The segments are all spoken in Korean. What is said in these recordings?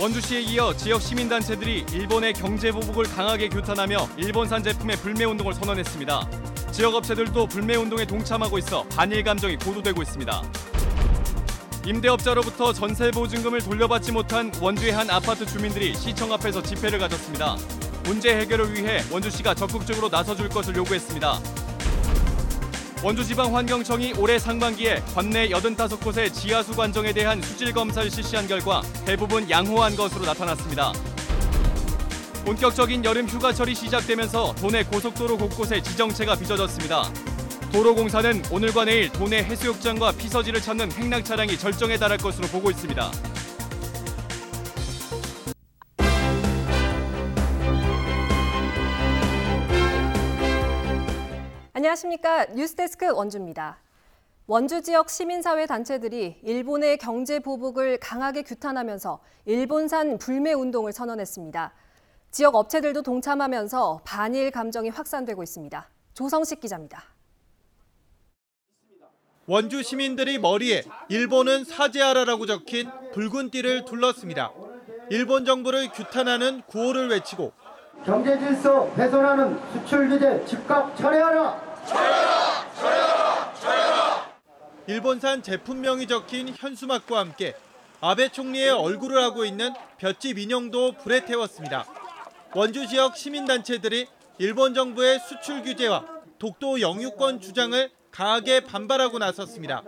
원주시에 이어 지역 시민단체들이 일본의 경제보복을 강하게 규탄하며 일본산 제품의 불매운동을 선언했습니다. 지역 업체들도 불매운동에 동참하고 있어 반일 감정이 고조되고 있습니다. 임대업자로부터 전세보증금을 돌려받지 못한 원주의 한 아파트 주민들이 시청 앞에서 집회를 가졌습니다. 문제 해결을 위해 원주시가 적극적으로 나서줄 것을 요구했습니다. 원주지방환경청이 올해 상반기에 관내 85곳의 지하수 관정에 대한 수질 검사를 실시한 결과 대부분 양호한 것으로 나타났습니다. 본격적인 여름 휴가철이 시작되면서 도내 고속도로 곳곳에 지정체가 빚어졌습니다. 도로공사는 오늘과 내일 도내 해수욕장과 피서지를 찾는 행락 차량이 절정에 달할 것으로 보고 있습니다. 안녕하십니까. 뉴스데스크 원주입니다. 원주 지역 시민사회 단체들이 일본의 경제 보복을 강하게 규탄하면서 일본산 불매 운동을 선언했습니다. 지역 업체들도 동참하면서 반일 감정이 확산되고 있습니다. 조성식 기자입니다. 원주 시민들이 머리에 일본은 사죄하라라고 적힌 붉은 띠를 둘렀습니다. 일본 정부를 규탄하는 구호를 외치고 경제 질서 훼손하는 수출 규제 즉각 철회하라! 철회하라! 철회하라! 철회하라! 일본산 제품명이 적힌 현수막과 함께 아베 총리의 얼굴을 하고 있는 볏짚 인형도 불에 태웠습니다. 원주 지역 시민단체들이 일본 정부의 수출 규제와 독도 영유권 주장을 강하게 반발하고 나섰습니다.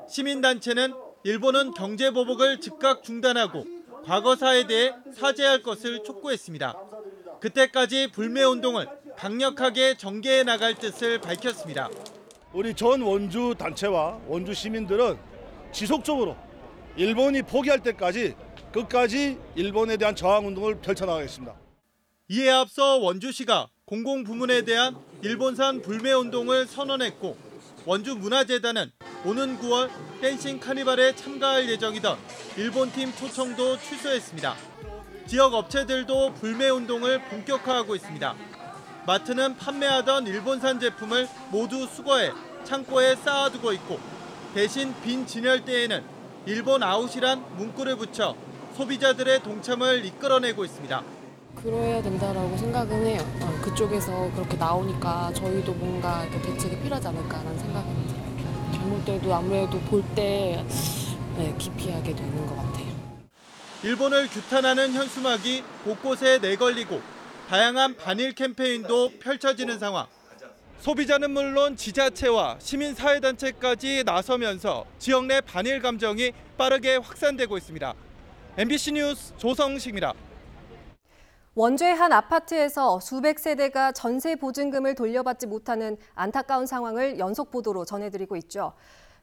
시민단체는 일본은 경제보복을 즉각 중단하고 과거사에 대해 사죄할 것을 촉구했습니다. 그때까지 불매운동을 강력하게 전개해 나갈 뜻을 밝혔습니다. 우리 전 원주 단체와 원주 시민들은 지속적으로 일본이 포기할 때까지 끝까지 일본에 대한 저항운동을 펼쳐나가겠습니다. 이에 앞서 원주시가 공공부문에 대한 일본산 불매운동을 선언했고 원주문화재단은 오는 9월 댄싱 카니발에 참가할 예정이던 일본팀 초청도 취소했습니다. 지역 업체들도 불매운동을 본격화하고 있습니다. 마트는 판매하던 일본산 제품을 모두 수거해 창고에 쌓아두고 있고 대신 빈 진열대에는 일본 아웃이란 문구를 붙여 소비자들의 동참을 이끌어내고 있습니다. 그래야 된다라고 생각은 해요. 그쪽에서 그렇게 나오니까 저희도 뭔가 이렇게 대책이 필요하지 않을까라는 생각은 들어요. 젊을 때도 아무래도 볼 때 기피하게 되는 것 같아요. 일본을 규탄하는 현수막이 곳곳에 내걸리고 다양한 반일 캠페인도 펼쳐지는 상황. 소비자는 물론 지자체와 시민사회단체까지 나서면서 지역 내 반일 감정이 빠르게 확산되고 있습니다. MBC 뉴스 조성식입니다. 원주의 한 아파트에서 수백 세대가 전세 보증금을 돌려받지 못하는 안타까운 상황을 연속 보도로 전해드리고 있죠.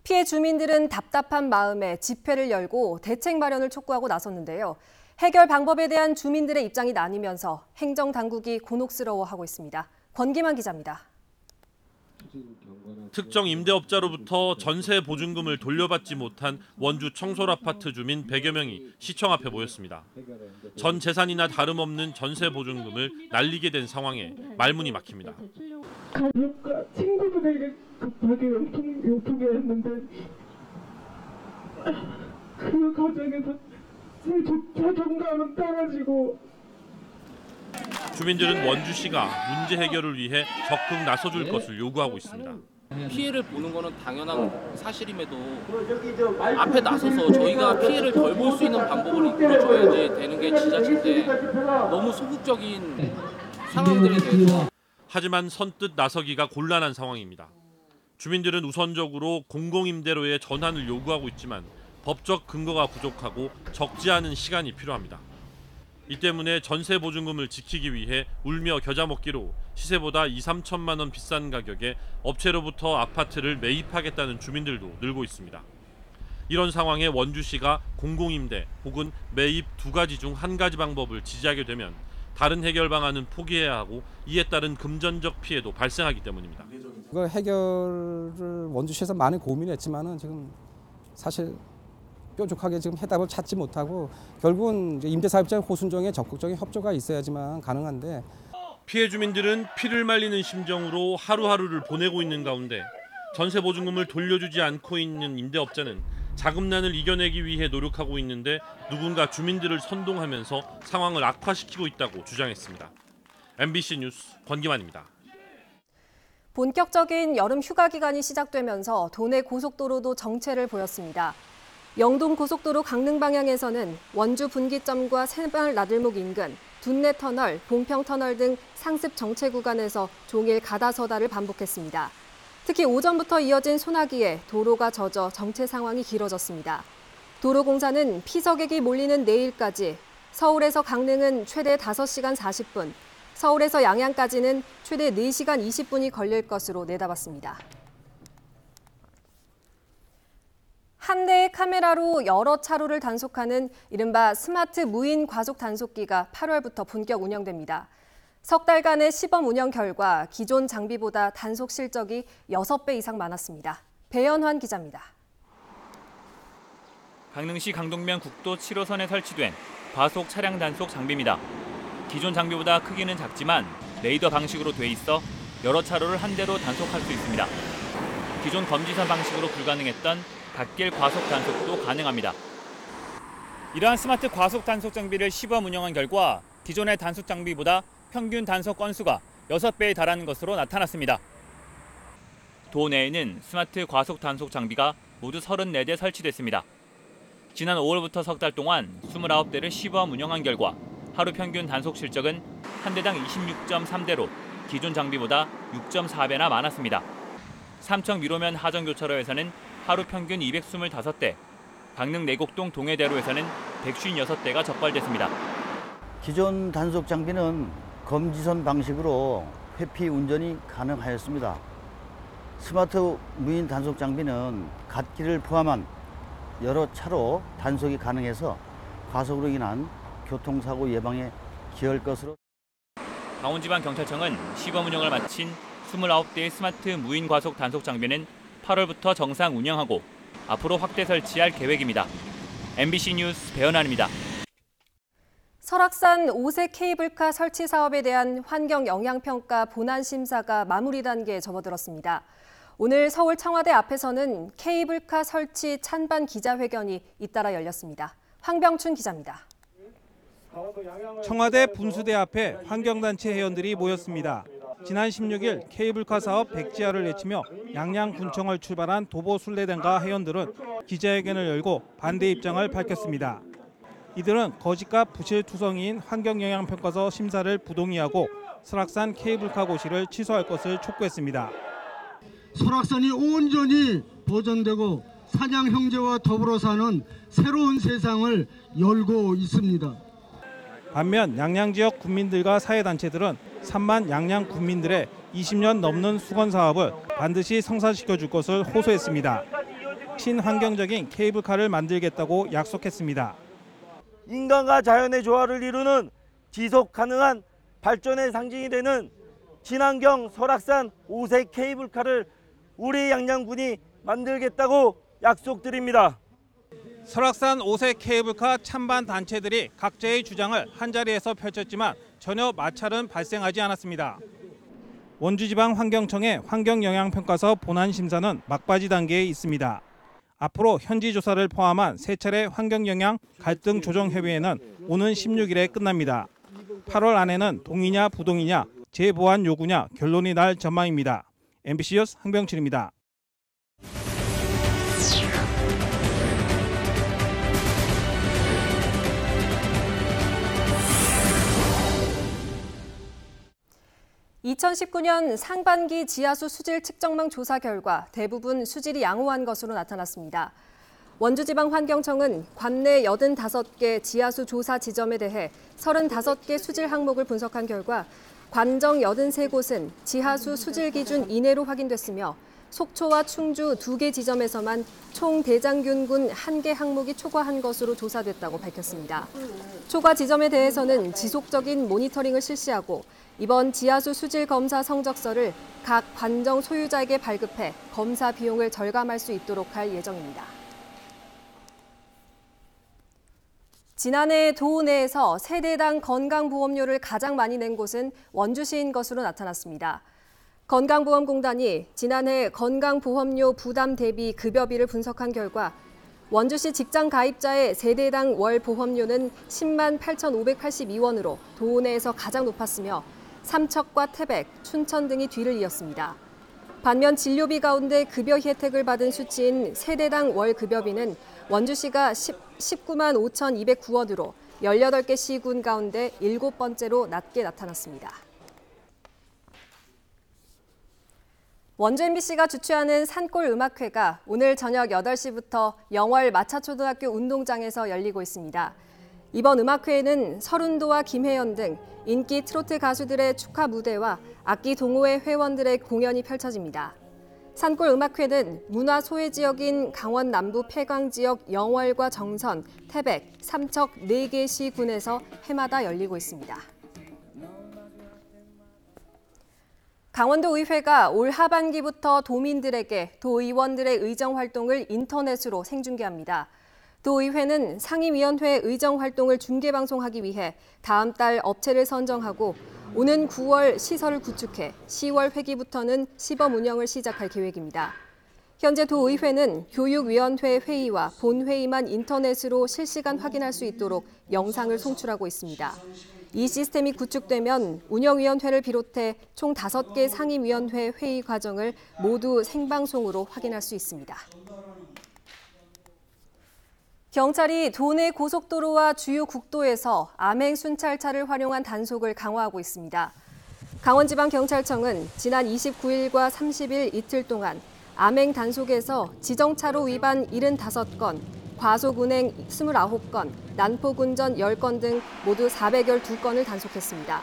피해 주민들은 답답한 마음에 집회를 열고 대책 마련을 촉구하고 나섰는데요. 해결 방법에 대한 주민들의 입장이 나뉘면서 행정당국이 곤혹스러워하고 있습니다. 권기만 기자입니다. 특정 임대업자로부터 전세 보증금을 돌려받지 못한 원주 청솔아파트 주민 100여 명이 시청 앞에 모였습니다. 전 재산이나 다름없는 전세 보증금을 날리게 된 상황에 말문이 막힙니다. 가족과 친구들에게 급하게 용통해 했는데 그 과정에서 제 자존감은 떨어지고 주민들은 원주시가 문제 해결을 위해 적극 나서줄 것을 요구하고 있습니다. 피해를 보는 거는 당연한 사실임에도 앞에 나서서 저희가 피해를 덜 볼 수 있는 방법을 이끌어줘야지 되는 게 지자체인데 너무 소극적인 상황들에 대해서 하지만 선뜻 나서기가 곤란한 상황입니다. 주민들은 우선적으로 공공임대로의 전환을 요구하고 있지만 법적 근거가 부족하고 적지 않은 시간이 필요합니다. 이 때문에 전세 보증금을 지키기 위해 울며 겨자 먹기로 시세보다 2~3천만 원 비싼 가격에 업체로부터 아파트를 매입하겠다는 주민들도 늘고 있습니다. 이런 상황에 원주시가 공공임대 혹은 매입 두 가지 중 한 가지 방법을 지지하게 되면 다른 해결 방안은 포기해야 하고 이에 따른 금전적 피해도 발생하기 때문입니다. 그 해결을 원주시에서 많이 고민했지만은 지금 사실 뾰족하게 지금 해답을 찾지 못하고 결국은 임대사업자의 호순정에 적극적인 협조가 있어야지만 가능한데 피해 주민들은 피를 말리는 심정으로 하루하루를 보내고 있는 가운데 전세 보증금을 돌려주지 않고 있는 임대업자는 자금난을 이겨내기 위해 노력하고 있는데 누군가 주민들을 선동하면서 상황을 악화시키고 있다고 주장했습니다. MBC 뉴스 권기만입니다. 본격적인 여름 휴가 기간이 시작되면서 도내 고속도로도 정체를 보였습니다. 영동 고속도로 강릉 방향에서는 원주 분기점과 새마을 나들목 인근, 둔내 터널, 봉평 터널 등 상습 정체 구간에서 종일 가다서다를 반복했습니다. 특히 오전부터 이어진 소나기에 도로가 젖어 정체 상황이 길어졌습니다. 도로공사는 피서객이 몰리는 내일까지 서울에서 강릉은 최대 5시간 40분, 서울에서 양양까지는 최대 4시간 20분이 걸릴 것으로 내다봤습니다. 한 대의 카메라로 여러 차로를 단속하는 이른바 스마트 무인 과속 단속기가 8월부터 본격 운영됩니다. 석 달간의 시범 운영 결과 기존 장비보다 단속 실적이 6배 이상 많았습니다. 배연환 기자입니다. 강릉시 강동면 국도 7호선에 설치된 과속 차량 단속 장비입니다. 기존 장비보다 크기는 작지만 레이더 방식으로 돼 있어 여러 차로를 한 대로 단속할 수 있습니다. 기존 검지선 방식으로 불가능했던 갓길 과속 단속도 가능합니다. 이러한 스마트 과속 단속 장비를 시범 운영한 결과 기존의 단속 장비보다 평균 단속 건수가 6배에 달하는 것으로 나타났습니다. 도내에는 스마트 과속 단속 장비가 모두 34대 설치됐습니다. 지난 5월부터 석 달 동안 29대를 시범 운영한 결과 하루 평균 단속 실적은 한 대당 26.3대로 기존 장비보다 6.4배나 많았습니다. 삼청 미로면 하정교차로에서는 하루 평균 225대, 강릉 내곡동 동해대로에서는 156대가 적발됐습니다. 기존 단속 장비는 검지선 방식으로 회피 운전이 가능하였습니다. 스마트 무인 단속 장비는 갓길을 포함한 여러 차로 단속이 가능해서 과속으로 인한 교통사고 예방에 기여할 것으로. 강원지방경찰청은 시범 운영을 마친 29대의 스마트 무인 과속 단속 장비는 8월부터 정상 운영하고 앞으로 확대 설치할 계획입니다. MBC 뉴스 배연환입니다. 설악산 5세 케이블카 설치 사업에 대한 환경 영향평가 본안 심사가 마무리 단계에 접어들었습니다. 오늘 서울 청와대 앞에서는 케이블카 설치 찬반 기자회견이 잇따라 열렸습니다. 황병춘 기자입니다. 청와대 분수대 앞에 환경단체 회원들이 모였습니다. 지난 16일 케이블카 사업 백지화를 외치며 양양군청을 출발한 도보순례단과 회원들은 기자회견을 열고 반대 입장을 밝혔습니다. 이들은 거짓과 부실투성이인 환경영향평가서 심사를 부동의하고 설악산 케이블카 고시를 취소할 것을 촉구했습니다. 설악산이 온전히 보존되고 산양 형제와 더불어 사는 새로운 세상을 열고 있습니다. 반면 양양 지역 군민들과 사회단체들은 3만 양양 군민들의 20년 넘는 수건 사업을 반드시 성사시켜 줄 것을 호소했습니다. 친환경적인 케이블카를 만들겠다고 약속했습니다. 인간과 자연의 조화를 이루는 지속 가능한 발전의 상징이 되는 친환경 설악산 5세 케이블카를 우리 양양군이 만들겠다고 약속드립니다. 설악산 5세 케이블카 찬반 단체들이 각자의 주장을 한자리에서 펼쳤지만 전혀 마찰은 발생하지 않았습니다. 원주지방환경청의 환경영향평가서 본안 심사는 막바지 단계에 있습니다. 앞으로 현지 조사를 포함한 3차례 환경영향 갈등 조정 협의회는 오는 16일에 끝납니다. 8월 안에는 동의냐 부동의냐, 재보완 요구냐 결론이 날 전망입니다. MBC 뉴스 황병철입니다. (2019년) 상반기 지하수 수질 측정망 조사 결과 대부분 수질이 양호한 것으로 나타났습니다. 원주지방환경청은 관내 85개 지하수 조사 지점에 대해 35개 수질 항목을 분석한 결과 관정 83곳은 지하수 수질 기준 이내로 확인됐으며 속초와 충주 2개 지점에서만 총 대장균군 1개 항목이 초과한 것으로 조사됐다고 밝혔습니다. 초과 지점에 대해서는 지속적인 모니터링을 실시하고 이번 지하수 수질 검사 성적서를 각 관정 소유자에게 발급해 검사 비용을 절감할 수 있도록 할 예정입니다. 지난해 도 내에서 세대당 건강보험료를 가장 많이 낸 곳은 원주시인 것으로 나타났습니다. 건강보험공단이 지난해 건강보험료 부담 대비 급여비를 분석한 결과 원주시 직장 가입자의 세대당 월 보험료는 10만 8,582원으로 도 내에서 가장 높았으며 삼척과 태백, 춘천 등이 뒤를 이었습니다. 반면 진료비 가운데 급여 혜택을 받은 수치인 세대당 월 급여비는 원주시가 19만 5,209원으로 18개 시군 가운데 7번째로 낮게 나타났습니다. 원주 MBC가 주최하는 산골 음악회가 오늘 저녁 8시부터 영월 마차초등학교 운동장에서 열리고 있습니다. 이번 음악회에는 서른도와 김혜연 등 인기 트로트 가수들의 축하 무대와 악기 동호회 회원들의 공연이 펼쳐집니다. 산골 음악회는 문화 소외 지역인 강원 남부 폐광 지역 영월과 정선, 태백, 삼척 4개 시군에서 해마다 열리고 있습니다. 강원도의회가 올 하반기부터 도민들에게 도의원들의 의정 활동을 인터넷으로 생중계합니다. 도의회는 상임위원회 의정 활동을 중계방송하기 위해 다음 달 업체를 선정하고 오는 9월 시설을 구축해 10월 회기부터는 시범 운영을 시작할 계획입니다. 현재 도의회는 교육위원회 회의와 본회의만 인터넷으로 실시간 확인할 수 있도록 영상을 송출하고 있습니다. 이 시스템이 구축되면 운영위원회를 비롯해 총 5개 상임위원회 회의 과정을 모두 생방송으로 확인할 수 있습니다. 경찰이 도내 고속도로와 주요 국도에서 암행 순찰차를 활용한 단속을 강화하고 있습니다. 강원지방경찰청은 지난 29일과 30일 이틀 동안 암행 단속에서 지정차로 위반 75건, 과속운행 29건, 난폭운전 10건 등 모두 412건을 단속했습니다.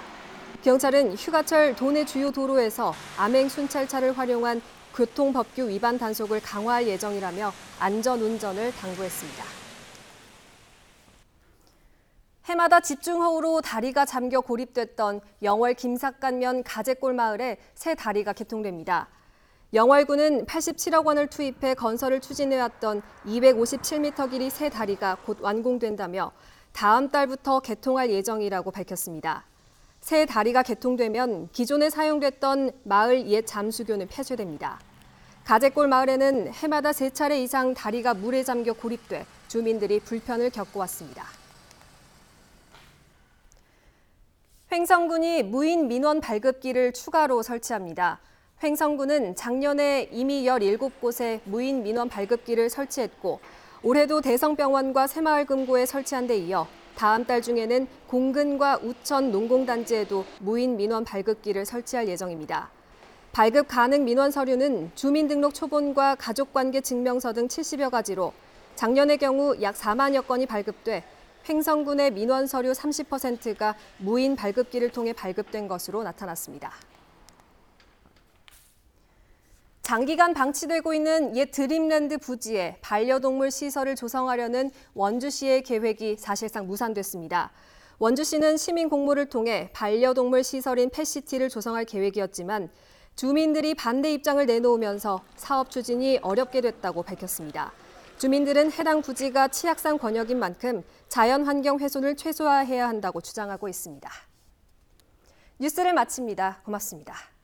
경찰은 휴가철 도내 주요 도로에서 암행 순찰차를 활용한 교통법규 위반 단속을 강화할 예정이라며 안전운전을 당부했습니다. 해마다 집중호우로 다리가 잠겨 고립됐던 영월 김삿간면 가재골 마을에 새 다리가 개통됩니다. 영월군은 87억 원을 투입해 건설을 추진해왔던 257m 길이 새 다리가 곧 완공된다며 다음 달부터 개통할 예정이라고 밝혔습니다. 새 다리가 개통되면 기존에 사용됐던 마을 옛 잠수교는 폐쇄됩니다. 가재골 마을에는 해마다 3차례 이상 다리가 물에 잠겨 고립돼 주민들이 불편을 겪어왔습니다. 횡성군이 무인 민원 발급기를 추가로 설치합니다. 횡성군은 작년에 이미 17곳에 무인 민원 발급기를 설치했고 올해도 대성병원과 새마을금고에 설치한 데 이어 다음 달 중에는 공근과 우천 농공단지에도 무인 민원 발급기를 설치할 예정입니다. 발급 가능 민원 서류는 주민등록 초본과 가족관계 증명서 등 70여 가지로 작년의 경우 약 4만여 건이 발급돼 횡성군의 민원 서류 30%가 무인 발급기를 통해 발급된 것으로 나타났습니다. 장기간 방치되고 있는 옛 드림랜드 부지에 반려동물 시설을 조성하려는 원주시의 계획이 사실상 무산됐습니다. 원주시는 시민 공모를 통해 반려동물 시설인 펫시티를 조성할 계획이었지만 주민들이 반대 입장을 내놓으면서 사업 추진이 어렵게 됐다고 밝혔습니다. 주민들은 해당 부지가 치악산 권역인 만큼 자연환경 훼손을 최소화해야 한다고 주장하고 있습니다. 뉴스를 마칩니다. 고맙습니다.